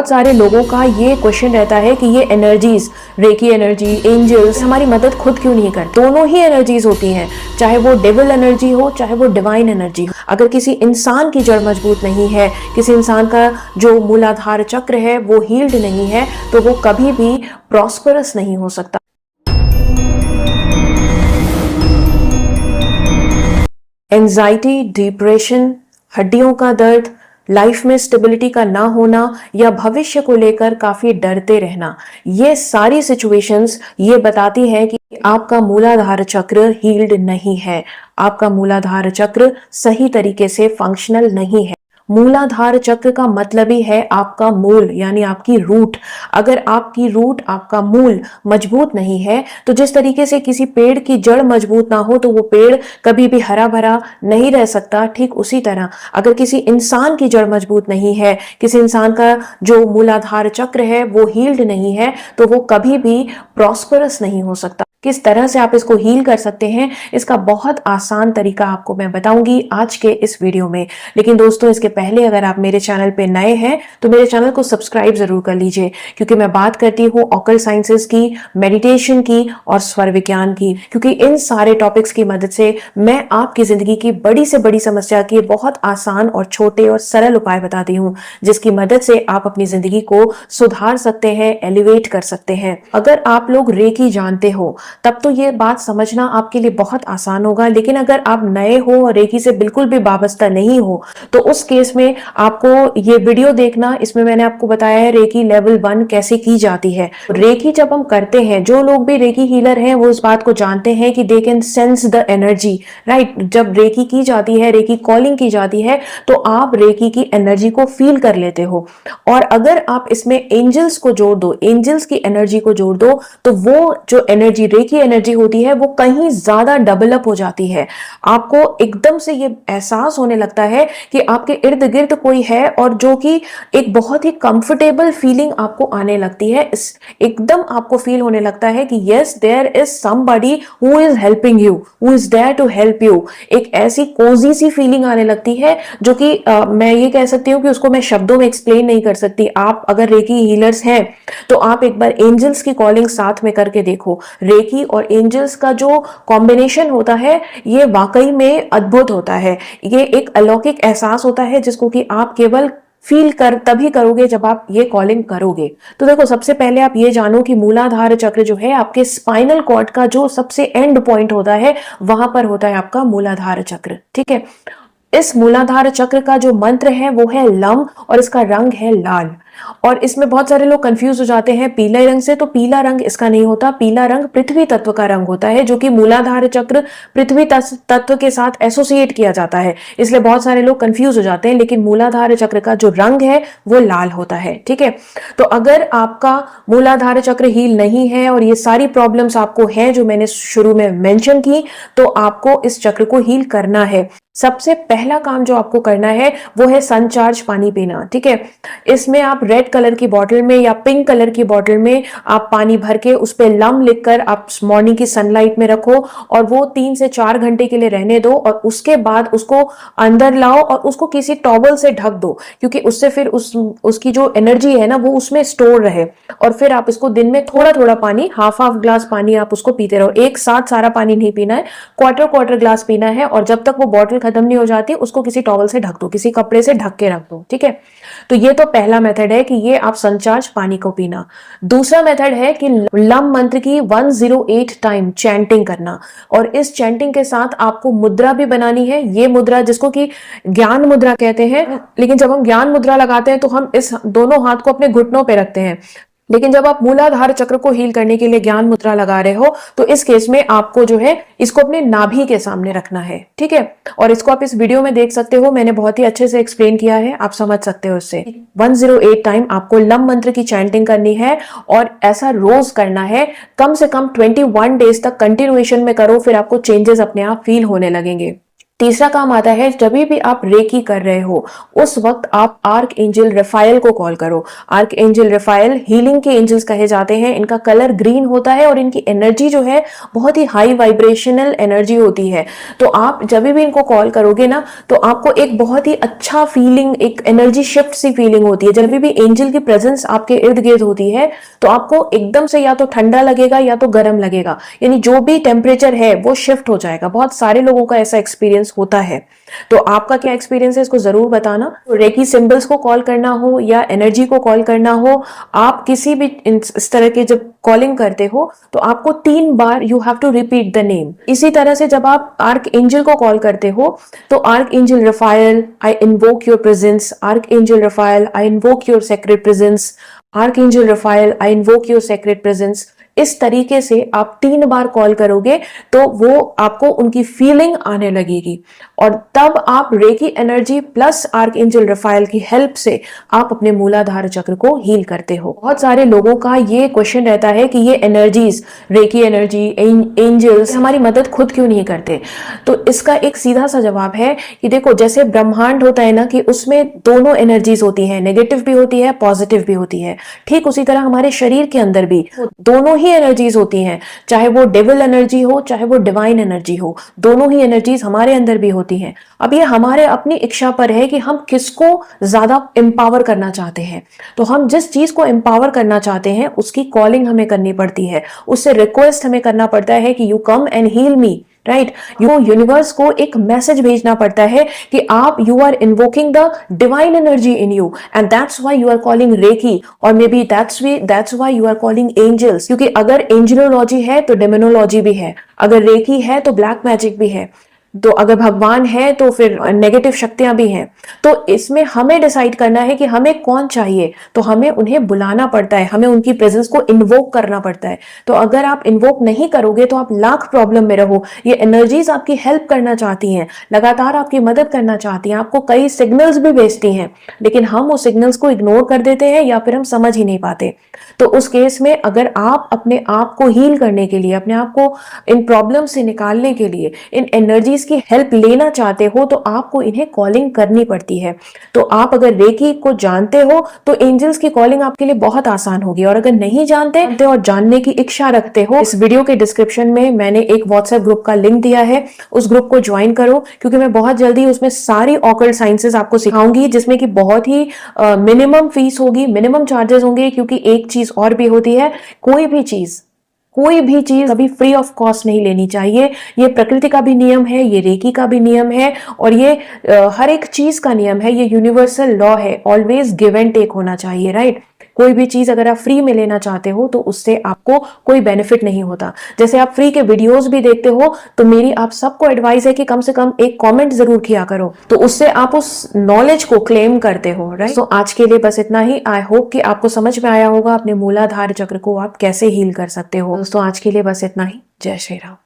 बहुत सारे लोगों का ये क्वेश्चन रहता है कि ये एनर्जीज, रेकी एनर्जी, एंजल्स हमारी मदद खुद क्यों नहीं करते। दोनों ही एनर्जीज होती हैं, चाहे वो डेविल एनर्जी हो चाहे वो डिवाइन एनर्जी हो। अगर किसी इंसान की जड़ मजबूत नहीं है, किसी इंसान का जो मूलाधार चक्र है वो हील्ड नहीं है, तो वो कभी भी प्रॉस्परस नहीं हो सकता। एंजाइटी, डिप्रेशन, हड्डियों का दर्द, लाइफ में स्टेबिलिटी का ना होना या भविष्य को लेकर काफी डरते रहना, ये सारी सिचुएशंस ये बताती है कि आपका मूलाधार चक्र हील्ड नहीं है, आपका मूलाधार चक्र सही तरीके से फंक्शनल नहीं है। मूलाधार चक्र का मतलब ही है आपका मूल, यानी आपकी रूट। अगर आपकी रूट, आपका मूल मजबूत नहीं है तो जिस तरीके से किसी पेड़ की जड़ मजबूत ना हो तो वो पेड़ कभी भी हरा भरा नहीं रह सकता, ठीक उसी तरह अगर किसी इंसान की जड़ मजबूत नहीं है, किसी इंसान का जो मूलाधार चक्र है वो हील्ड नहीं है, तो वो कभी भी प्रॉस्परस नहीं हो सकता। किस तरह से आप इसको हील कर सकते हैं, इसका बहुत आसान तरीका आपको मैं बताऊंगी आज के इस वीडियो में। लेकिन दोस्तों, इसके पहले अगर आप मेरे चैनल पे नए हैं तो मेरे चैनल को सब्सक्राइब जरूर कर लीजिए, क्योंकि मैं बात करती हूँ ऑकल्ट साइंसेस की, मेडिटेशन की और स्वर विज्ञान की। क्योंकि इन सारे टॉपिक्स की मदद से मैं आपकी जिंदगी की बड़ी से बड़ी समस्या के बहुत आसान और छोटे और सरल उपाय बताती हूँ, जिसकी मदद से आप अपनी जिंदगी को सुधार सकते हैं, एलिवेट कर सकते हैं। अगर आप लोग रेकी जानते हो तब तो ये बात समझना आपके लिए बहुत आसान होगा, लेकिन अगर आप नए हो और रेकी से बिल्कुल भी वाबस्ता नहीं हो तो उस केस में आपको ये वीडियो देखना। इसमें मैंने आपको बताया है रेकी लेवल 1 कैसे की जाती है। रेकी जब हम करते हैं, जो लोग भी रेकी हीलर हैं वो इस बात को जानते हैं कि they can sense the energy, right. जब रेकी की जाती है, रेकी कॉलिंग की जाती है, तो आप रेकी की एनर्जी को फील कर लेते हो। और अगर आप इसमें एंजल्स को जोड़ दो, एंजल्स की एनर्जी को जोड़ दो, तो वो जो एनर्जी, रेकी एनर्जी होती है, वो कहीं ज्यादा डबल अप हो जाती है। आपको एकदम से ये एहसास होने लगता है कि आपके इर्द गिर्द कोई है, और जो कि एक बहुत ही कंफर्टेबल फीलिंग आपको आने लगती है। एकदम आपको फील होने लगता है कि yes, there is somebody who is helping you, who is there to help you. एक ऐसी कोजी सी फीलिंग आने लगती है जो कि मैं ये कह सकती हूँ कि उसको मैं शब्दों में एक्सप्लेन नहीं कर सकती। आप अगर रेकी हीलर्स हैं तो आप एक बार एंजल्स की कॉलिंग साथ में करके देखो। रेकी और एंजल्स का जो कॉम्बिनेशन होता है ये वाकई में अद्भुत होता है। ये एक अलौकिक एहसास होता है जिसको कि आप केवल फील कर तभी करोगे जब आप ये कॉलिंग करोगे। तो देखो, सबसे पहले आप ये जानो कि मूलाधार चक्र जो है आपके स्पाइनल कॉर्ड का जो सबसे एंड पॉइंट होता है, वहां पर होता है आपका मूलाधार चक्र, ठीक है। इस मूलाधार चक्र का जो मंत्र है वो है लम, और इसका रंग है लाल। और इसमें बहुत सारे लोग कंफ्यूज हो जाते हैं पीले रंग से, तो पीला रंग इसका नहीं होता। पीला रंग पृथ्वी तत्व का रंग होता है, जो कि मूलाधार चक्र पृथ्वी तत्व के साथ एसोसिएट किया जाता है, इसलिए बहुत सारे लोग कंफ्यूज हो जाते हैं। लेकिन मूलाधार चक्र का जो रंग है वो लाल होता है, ठीक है। तो अगर आपका मूलाधार चक्र हील नहीं है और ये सारी प्रॉब्लम्स आपको हैं जो मैंने शुरू में मेंशन की, तो आपको इस चक्र को हील करना है। सबसे पहला काम जो आपको करना है वो है सनचार्ज पानी पीना, ठीक है। इसमें आप रेड कलर की बॉटल में या पिंक कलर की बॉटल में आप पानी भर के उस पे लम लिखकर आप मॉर्निंग की सनलाइट में रखो, और वो 3 से 4 घंटे के लिए रहने दो, और उसके बाद उसको अंदर लाओ और उसको किसी टॉवल से ढक दो, क्योंकि उससे फिर उसकी जो एनर्जी है ना वो उसमें स्टोर रहे। और फिर आप इसको दिन में थोड़ा थोड़ा पानी, हाफ ग्लास पानी आप उसको पीते रहो। एक साथ सारा पानी नहीं पीना है, क्वार्टर ग्लास पीना है, और जब तक वो बॉटल खत्म नहीं हो जाती उसको किसी टॉवल से ढक दो, किसी कपड़े से ढक के रख दो, ठीक है। तो ये तो पहला मेथड है कि ये आप सनचार्ज पानी को पीना। दूसरा मेथड है कि लम मंत्र की 108 टाइम चैंटिंग करना, और इस चैंटिंग के साथ आपको मुद्रा भी बनानी है। ये मुद्रा जिसको कि ज्ञान मुद्रा कहते हैं, लेकिन जब हम ज्ञान मुद्रा लगाते हैं तो हम इस दोनों हाथ को अपने घुटनों पे रखते हैं, लेकिन जब आप मूलाधार चक्र को हील करने के लिए ज्ञान मुद्रा लगा रहे हो तो इस केस में आपको जो है इसको अपने नाभि के सामने रखना है, ठीक है। और इसको आप इस वीडियो में देख सकते हो, मैंने बहुत ही अच्छे से एक्सप्लेन किया है, आप समझ सकते हो इससे। 108 टाइम आपको लम मंत्र की चैंटिंग करनी है, और ऐसा रोज करना है, कम से कम 21 डेज तक कंटिन्यूएशन में करो, फिर आपको चेंजेस अपने आप फील होने लगेंगे। तीसरा काम आता है, जब भी आप रेकी कर रहे हो उस वक्त आप आर्क एंजल रफाएल को कॉल करो। आर्क एंजल रफाएल हीलिंग के एंजल्स कहे जाते हैं। इनका कलर ग्रीन होता है और इनकी एनर्जी जो है बहुत ही हाई वाइब्रेशनल एनर्जी होती है। तो आप जब भी इनको कॉल करोगे ना तो आपको एक बहुत ही अच्छा फीलिंग, एक एनर्जी शिफ्ट सी फीलिंग होती है। जब भी एंजल की प्रेजेंस आपके इर्द गिर्द होती है तो आपको एकदम से या तो ठंडा लगेगा या तो गर्म लगेगा, यानी जो भी टेम्परेचर है वो शिफ्ट हो जाएगा। बहुत सारे लोगों का ऐसा एक्सपीरियंस होता है। तो आपका क्या एक्सपीरियंस है इसको जरूर बताना। तो रेकी सिंबल्स को कॉल करना हो या एनर्जी को कॉल करना हो, आप किसी भी इस तरह के जब कॉलिंग करते हो तो आपको 3 बार you have to repeat the name. इसी तरह से जब आप आर्क एंजल को कॉल करते हो तो archangel Raphael I invoke your presence, archangel Raphael I invoke your sacred presence, archangel Raphael I invoke your sacred presence. इस तरीके से आप 3 बार कॉल करोगे तो वो आपको उनकी फीलिंग आने लगेगी और तब आप Reiki energy plus archangel Raphael की हेल्प से आप अपने मूलाधार चक्र को हील करते हो। बहुत सारे लोगों का ये क्वेश्चन रहता है कि ये एनर्जीज, रेकी एनर्जी, एंजल्स हमारी मदद खुद क्यों नहीं करते। तो इसका एक सीधा सा जवाब है कि देखो, जैसे ब्रह्मांड होता है ना कि उसमें दोनों एनर्जीज होती है, नेगेटिव भी होती है, पॉजिटिव भी होती है। ठीक उसी तरह हमारे शरीर के अंदर भी दोनों ही एनर्जीज होती हैं, चाहे वो डेविल एनर्जी हो चाहे वो डिवाइन एनर्जी हो, दोनों ही एनर्जीज हमारे अंदर भी होती हैं। अब ये हमारे अपनी इच्छा पर है कि हम किसको ज्यादा एम्पावर करना चाहते हैं। तो हम जिस चीज को एम्पावर करना चाहते हैं उसकी कॉलिंग हमें करनी पड़ती है, उससे रिक्वेस्ट हमें करना पड़ता है कि you come and heal me, right. Universe को एक मैसेज भेजना पड़ता है कि आप you are invoking the divine energy in you and that's why you are calling Reiki, और maybe that's why you are calling angels. क्योंकि अगर एंजलोलॉजी है तो डेमोनोलॉजी भी है, अगर रेकी है तो ब्लैक मैजिक भी है, तो अगर भगवान है तो फिर नेगेटिव शक्तियां भी हैं। तो इसमें हमें डिसाइड करना है कि हमें कौन चाहिए, तो हमें उन्हें बुलाना पड़ता है, हमें उनकी प्रेजेंस को इन्वोक करना पड़ता है। तो अगर आप इन्वोक नहीं करोगे तो आप लाख प्रॉब्लम में रहो। ये एनर्जीज आपकी हेल्प करना चाहती हैं, लगातार आपकी मदद करना चाहती हैं, आपको कई सिग्नल्स भी भेजती हैं, लेकिन हम उस सिग्नल्स को इग्नोर कर देते हैं या फिर हम समझ ही नहीं पाते। तो उस केस में अगर आप अपने आप को हील करने के लिए, अपने आप को इन प्रॉब्लम से निकालने के लिए, इन एनर्जीज की हेल्प लेना चाहते हो तो आपको इन्हें कॉलिंग करनी पड़ती है। तो आप अगर रेकी को जानते हो तो एंजल्स की कॉलिंग आपके लिए बहुत आसान होगी, और अगर नहीं जानते और जानने की इच्छा रखते हो, इस वीडियो के डिस्क्रिप्शन में मैंने एक व्हाट्सएप ग्रुप का लिंक दिया है, उस ग्रुप को ज्वाइन करो, क्योंकि मैं बहुत जल्दी उसमें सारी ऑकल्ट साइंसेस आपको सिखाऊंगी, जिसमें कि बहुत ही मिनिमम फीस होगी, मिनिमम चार्जेस होंगे। क्योंकि एक चीज और भी होती है, कोई भी चीज कभी फ्री ऑफ कॉस्ट नहीं लेनी चाहिए। ये प्रकृति का भी नियम है, ये रेकी का भी नियम है, और ये हर एक चीज का नियम है, ये यूनिवर्सल लॉ है। ऑलवेज गिव एंड टेक होना चाहिए, राइट। कोई भी चीज अगर आप फ्री में लेना चाहते हो तो उससे आपको कोई बेनिफिट नहीं होता। जैसे आप फ्री के वीडियोस भी देखते हो तो मेरी आप सबको एडवाइस है कि कम से कम एक कमेंट जरूर किया करो, तो उससे आप उस नॉलेज को क्लेम करते हो, राइट। तो आज के लिए बस इतना ही। आई होप कि आपको समझ में आया होगा अपने मूलाधार चक्र को आप कैसे हील कर सकते हो। दोस्तों आज के लिए बस इतना ही। जय श्री राम।